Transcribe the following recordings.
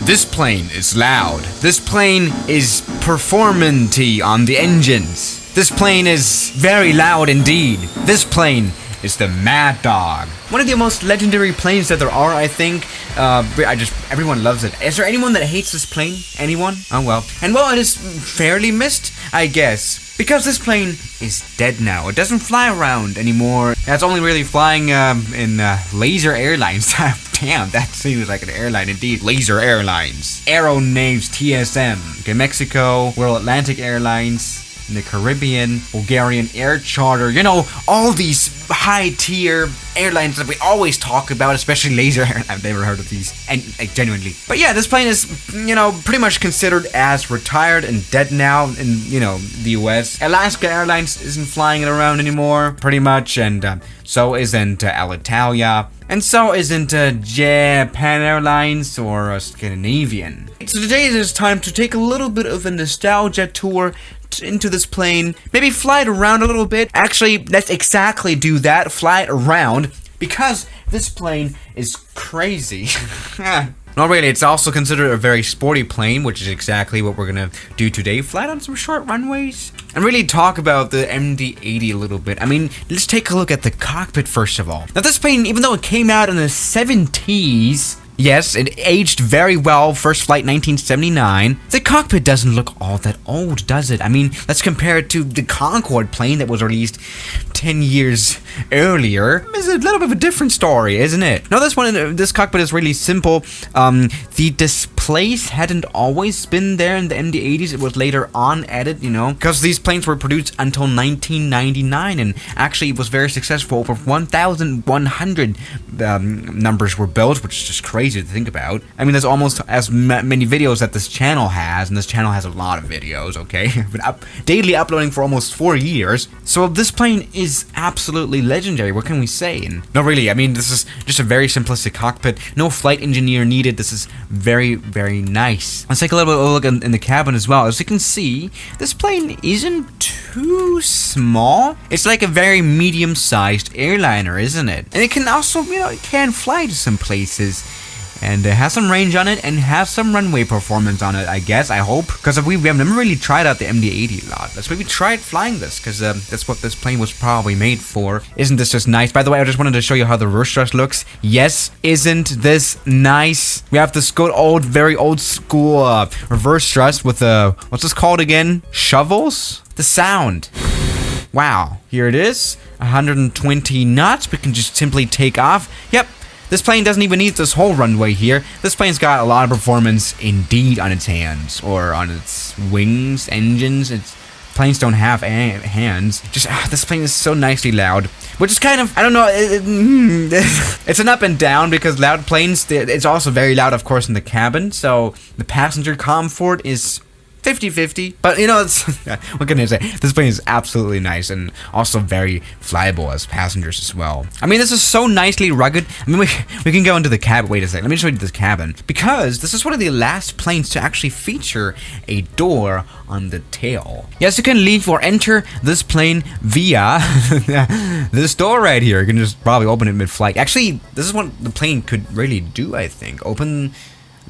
This plane is loud. This plane is performanty on the engines. This plane is very loud indeed. This plane is the Mad Dog. One of the most legendary planes that there are, I think. Everyone loves it. Is there anyone that hates this plane? Anyone? Oh well. And well, it is fairly missed, I guess. Because this plane is dead now. It doesn't fly around anymore. It's only really flying in Laser Airlines. Damn, that seems like an airline indeed. Laser Airlines. Aeronaves TSM. Okay, Mexico, World Atlantic Airlines, in the Caribbean, Bulgarian Air Charter, you know, all these high-tier airlines that we always talk about, especially Laser Air. I've never heard of these, and like, genuinely. But yeah, this plane is, you know, pretty much considered as retired and dead now in, you know, the US. Alaska Airlines isn't flying it around anymore, pretty much, and so isn't Alitalia, and so isn't Japan Airlines or Scandinavian. So today it is time to take a little bit of a nostalgia tour into this plane, maybe fly it around a little bit. Actually, let's exactly do that, fly it around, because this plane is crazy. Not really, it's also considered a very sporty plane, which is exactly what we're gonna do today. Fly it on some short runways, and really talk about the MD-80 a little bit. I mean, let's take a look at the cockpit first of all. Now this plane, even though it came out in the 70s, yes, it aged very well, first flight 1979. The cockpit doesn't look all that old, does it? I mean, let's compare it to the Concorde plane that was released 10 years earlier. It's a little bit of a different story, isn't it? No, this cockpit is really simple. The displays hadn't always been there in the MD-80s. It was later on added, you know, because these planes were produced until 1999, and actually it was very successful. Over 1,100 numbers were built, which is just crazy to think about. I mean, there's almost as many videos that this channel has, and this channel has a lot of videos, okay? Been daily uploading for almost 4 years. So this plane is absolutely legendary. What can we say? And no, really, I mean, this is just a very simplistic cockpit. No flight engineer needed. This is very, very nice. Let's take a little bit of a look in the cabin as well. As you can see, this plane isn't too small. It's like a very medium-sized airliner, isn't it? And it can also, you know, it can fly to some places. And has some range on it, and has some runway performance on it, I guess, I hope. Because we have never really tried out the MD-80 a lot. Let's maybe try flying this, because that's what this plane was probably made for. Isn't this just nice? By the way, I just wanted to show you how the reverse thrust looks. Yes, isn't this nice? We have this good old, very old school reverse thrust with what's this called again? Shovels? The sound. Wow. Here it is. 120 knots. We can just simply take off. Yep. This plane doesn't even need this whole runway here. This plane's got a lot of performance indeed on its hands, or on its wings, engines. Planes don't have hands. Just, this plane is so nicely loud. Which is kind of, I don't know, it's an up and down, because loud planes, it's also very loud, of course, in the cabin. So the passenger comfort is 50-50, but you know, it's what can I say? This plane is absolutely nice, and also very flyable as passengers as well. I mean, this is so nicely rugged. I mean, we can go into the cabin. Wait a second, let me show you this cabin, because this is one of the last planes to actually feature a door on the tail. Yes, you can leave or enter this plane via this door right here. You can just probably open it mid-flight. Actually, this is what the plane could really do, I think. Open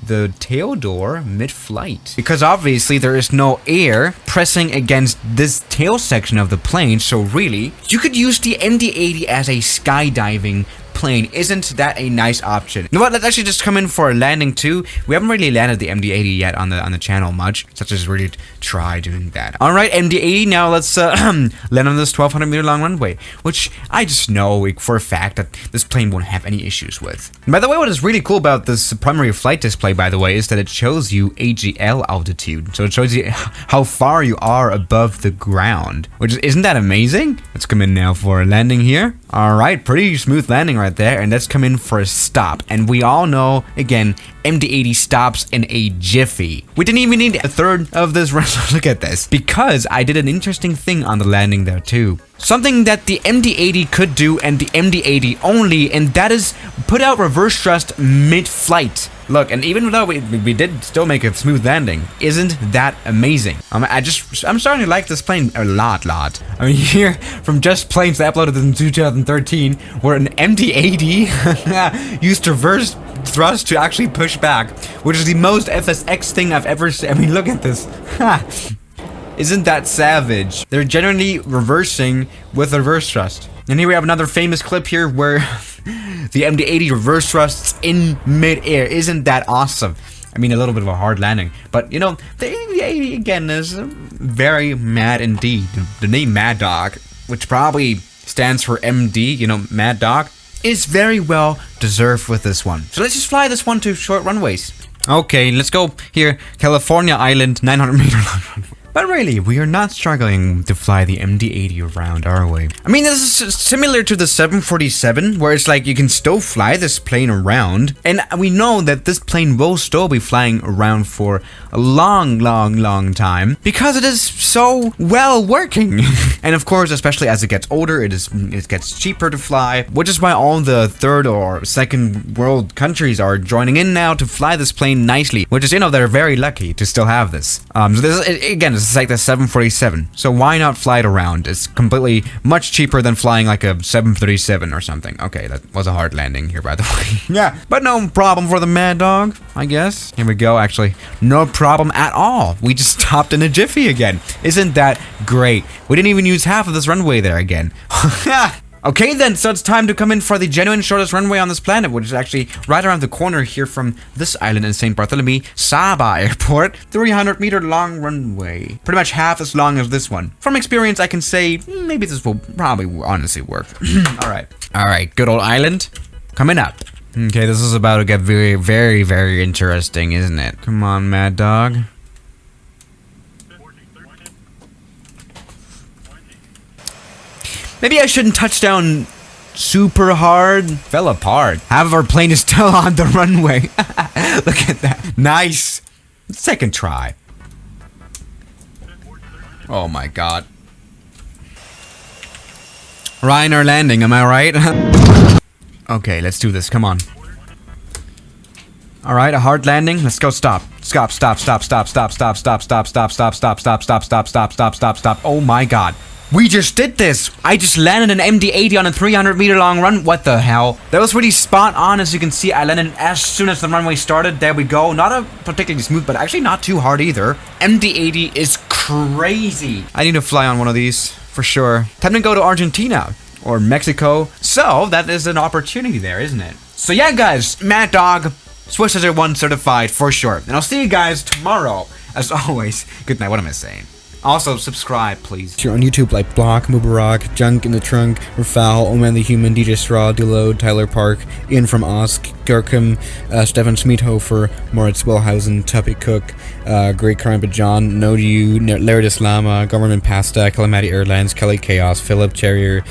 the tail door mid-flight, because obviously there is no air pressing against this tail section of the plane, so really you could use the MD-80 as a skydiving plane. Isn't that a nice option? You know what, let's actually just come in for a landing too. We haven't really landed the MD-80 yet on the channel much, such as really try doing that. Alright, MD-80, now let's land on this 1,200 meter long runway, which I just know for a fact that this plane won't have any issues with. And by the way, what is really cool about this primary flight display, by the way, is that it shows you AGL altitude. So it shows you how far you are above the ground, which isn't that amazing? Let's come in now for a landing here. Alright, pretty smooth landing right there, and let's come in for a stop. And we all know, again, MD-80 stops in a jiffy. We didn't even need a third of this run. Look at this. Because I did an interesting thing on the landing there too. Something that the MD-80 could do, and the MD-80 only, and that is put out reverse thrust mid-flight. Look, and even though we did still make a smooth landing, isn't that amazing? I'm starting to like this plane a lot. I mean, here, from just planes that uploaded in 2013, where an MD-80 used reverse thrust to actually push back, which is the most FSX thing I've ever seen. I mean, look at this. Isn't that savage? They're generally reversing with a reverse thrust. And here we have another famous clip here where the MD-80 reverse thrusts in mid-air. Isn't that awesome? I mean, a little bit of a hard landing, but you know, the MD-80 again is very mad indeed. The name Mad Dog, which probably stands for MD, you know, Mad Dog, is very well deserved with this one. So let's just fly this one to short runways. Okay, let's go here, California Island, 900 meter long runway. But really, we are not struggling to fly the MD-80 around, are we? I mean, this is similar to the 747, where it's like you can still fly this plane around, and we know that this plane will still be flying around for a long time, because it is so well working. And of course, especially as it gets older, it gets cheaper to fly, which is why all the third or second world countries are joining in now to fly this plane nicely, which is, you know, they're very lucky to still have this. So this is, again, it's like the 747, so why not fly it around? It's completely much cheaper than flying like a 737 or something. Okay, that was a hard landing here, by the way. Yeah, but no problem for the Mad Dog, I guess. Here we go, actually. No problem at all. We just stopped in a jiffy again. Isn't that great? We didn't even use half of this runway there again. Okay then, so it's time to come in for the genuine shortest runway on this planet, which is actually right around the corner here from this island in St. Bartholomew, Saba Airport. 300 meter long runway. Pretty much half as long as this one. From experience, I can say maybe this will probably honestly work. Alright, good old island. Coming up. Okay, this is about to get very interesting, isn't it? Come on, Mad Dog. Maybe I shouldn't touch down super hard. Fell apart. Half of our plane is still on the runway. Look at that. Nice. Second try. Oh my god. Ryanair landing, am I right? Okay, let's do this. Come on. Alright, a hard landing. Let's go. Stop. Stop. Oh my god. We just did this! I just landed an MD-80 on a 300 meter long run. What the hell? That was really spot on. As you can see, I landed as soon as the runway started. There we go. Not a particularly smooth, but actually not too hard either. MD-80 is crazy. I need to fly on one of these for sure. Time to go to Argentina or Mexico. So that is an opportunity there, isn't it? So yeah, guys, Mad Dog, Swiss Scissor 1 certified for sure. And I'll see you guys tomorrow. As always, good night. What am I saying? Also, subscribe, please. If you're on YouTube, like Block, Mubarak, Junk in the Trunk, Rafal, Oman the Human, DJ Straw, Deload, Tyler Park, Ian from Osk, Gurkham, Stefan Smeethofer, Moritz Wellhausen, Tuppy Cook, Great Karamba John, No to You, Laird Islama, Government Pasta, Calamity Airlines, Kelly Chaos, Philip Cherrier,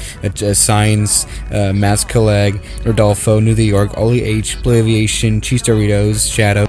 Science, Maz Kaleg, Rodolfo, New York, Ollie H, Blue Aviation, Cheese Doritos, Shadow,